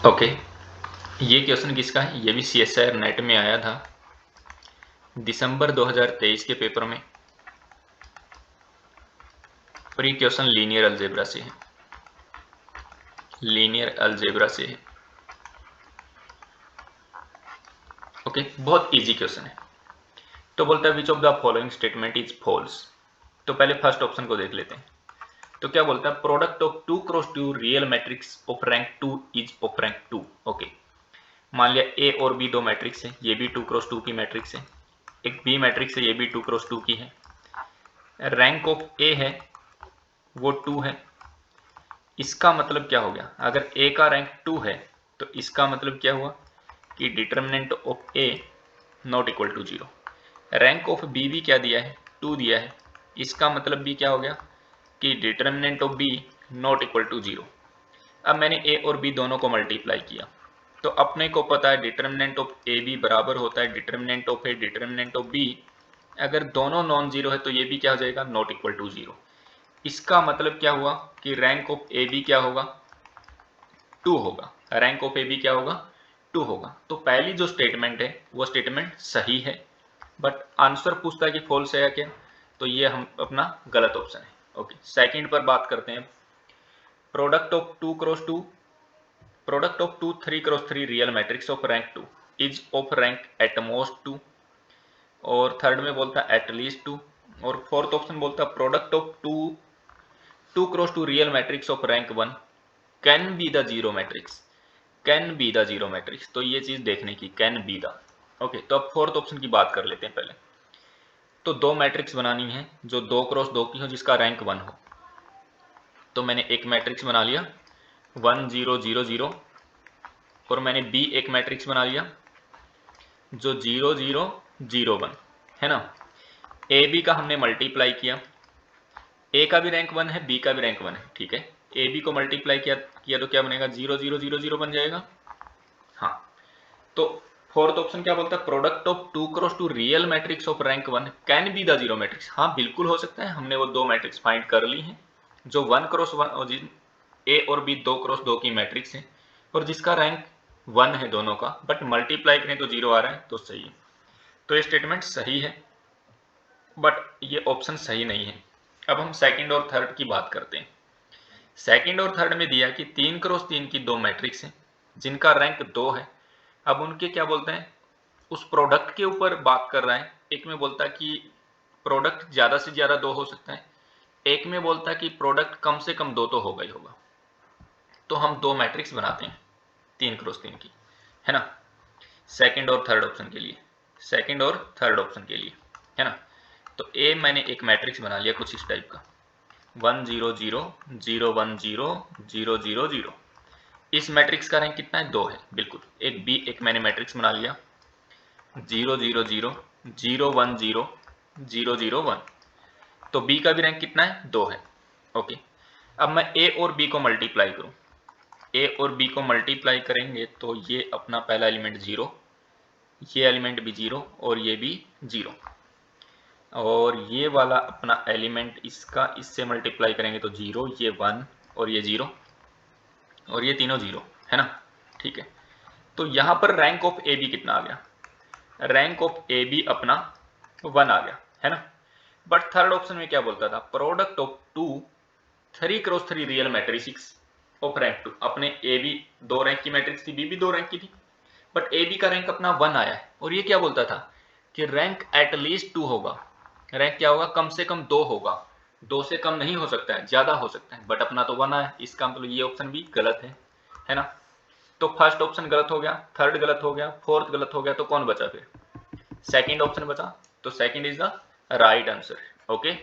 Okay, ये question किसका है? ये भी CSIR नेट में आया था दिसंबर 2023 के पेपर में, और ये क्वेश्चन लीनियर अलजेब्रा से है। लीनियर अलजेब्रा से है। ओके, बहुत इजी क्वेश्चन है। तो बोलता है which of the following statement is false. तो पहले फर्स्ट ऑप्शन को देख लेते हैं। तो क्या बोलता है? Product of 2 cross 2 real matrix of rank 2 is of rank 2। Okay, मान लिया ए और बी दो मैट्रिक्स है, ये भी 2 क्रॉस 2 की मैट्रिक्स है, एक बी मैट्रिक्स है, ये भी 2 क्रॉस 2 की है। रैंक ऑफ ए है वो 2 है। इसका मतलब क्या हो गया? अगर ए का रैंक 2 है तो इसका मतलब क्या हुआ कि determinant of A not equal to 0। Rank of B भी क्या दिया है? 2 दिया है। इसका मतलब भी क्या हो गया कि determinant of B not equal to 0। अब मैंने ए और बी दोनों को मल्टीप्लाई किया तो अपने को पता है डिटर्मिनेंट ऑफ ए बी बराबर होता है determinant of A determinant of B. अगर दोनों नॉन जीरो है तो ये भी क्या हो जाएगा? Not equal to 0। इसका मतलब क्या हुआ कि रैंक ऑफ ए बी क्या होगा? 2 होगा। रैंक ऑफ ए बी क्या होगा? 2 होगा। तो पहली जो स्टेटमेंट है वो स्टेटमेंट सही है, बट आंसर पूछता है कि फॉल्स है या क्या, तो ये हम अपना गलत ऑप्शन है। ओके, सेकंड पर बात करते हैं। Product of 2 cross 2 product of 2 3 cross 3 real matrix of rank 2 is of rank at most 2, और थर्ड में बोलता है एटलीस्ट 2, और फोर्थ ऑप्शन बोलता है product of 2 cross 2 real matrix of rank 1 can be the zero matrix. Can be the zero matrix, तो ये चीज देखने की, कैन बी द। ओके, तो अब फोर्थ ऑप्शन की बात कर लेते हैं पहले। तो दो मैट्रिक्स बनानी है जो 2 क्रॉस 2 की हो जिसका रैंक 1 हो। तो मैंने एक मैट्रिक्स बना लिया 1 0 0 0, और मैंने बी एक मैट्रिक्स बना लिया जो 0 0 0 1 है ना। ए बी का हमने मल्टीप्लाई किया, ए का भी रैंक 1 है, बी का भी रैंक 1 है, ठीक है। ए बी को मल्टीप्लाई किया तो क्या बनेगा? 0 0 0 0 बन जाएगा। हाँ, तो फोर्थ ऑप्शन क्या बोलता है? Product of 2 cross 2 real matrix of rank 1 can be the zero matrix. हाँ, बिल्कुल हो सकता है। हमने वो दो मैट्रिक्स फाइंड कर ली हैं जो 1 क्रॉस 1, ए और बी 2 क्रॉस 2 की मैट्रिक्स है और जिसका रैंक 1 है दोनों का, बट मल्टीप्लाई करें तो 0 आ रहा है, तो सही है। तो ये स्टेटमेंट सही है, बट ये ऑप्शन सही नहीं है। अब हम सेकंड और थर्ड की बात करते हैं। सेकंड और थर्ड में दिया कि 3 क्रॉस 3 की दो मैट्रिक्स हैं जिनका रैंक 2 है। अब उनके क्या बोलते हैं? उस प्रोडक्ट के ऊपर बात कर रहा है। एक में बोलता है कि प्रोडक्ट ज्यादा से ज्यादा 2 हो सकता है, एक में बोलता है कि प्रोडक्ट कम से कम 2 तो होगा ही होगा। तो हम दो मैट्रिक्स बनाते हैं 3 क्रॉस 3 की, है ना, सेकंड और थर्ड ऑप्शन के लिए, सेकंड और थर्ड ऑप्शन के लिए, है ना। तो ए मैंने एक मैट्रिक्स बना लिया कुछ इस टाइप का 1 0 0 0 1 0 0 0 0। इस मैट्रिक्स का रैंक कितना है? 2 है, बिल्कुल। एक बी एक मैंने मैट्रिक्स बना लिया 0 0 0 0 1 0 0 0 1। तो बी का भी रैंक कितना है? 2 है। ओके, अब मैं ए और बी को मल्टीप्लाई करूं। ए और बी को मल्टीप्लाई करेंगे तो ये अपना पहला एलिमेंट 0, ये एलिमेंट भी 0 और ये भी 0, और ये वाला अपना एलिमेंट इसका इससे मल्टीप्लाई करेंगे तो 0, ये 1 और ये 0 और ये तीनों 0, है ना, ठीक है। तो यहां पर रैंक ऑफ ए बी कितना आ गया? रैंक ऑफ ए बी अपना 1 आ गया, है ना। बट थर्ड ऑप्शन में क्या बोलता था? Product of 2 3 cross 3 real matrix of rank 2। अपने ए बी 2 रैंक की मैट्रिक्स थी, बी भी 2 रैंक की थी, बट ए बी का रैंक अपना 1 आया है। और ये क्या बोलता था कि रैंक एटलीस्ट 2 होगा। रैंक क्या होगा? कम से कम 2 होगा। 2 से कम नहीं हो सकता है, ज्यादा हो सकता है, बट अपना तो 1 आया। इसका मतलब ये ऑप्शन भी गलत है ना। तो फर्स्ट ऑप्शन गलत हो गया, थर्ड गलत हो गया, फोर्थ गलत हो गया, तो कौन बचा फिर? सेकंड ऑप्शन बचा। तो second is the right answer. Okay.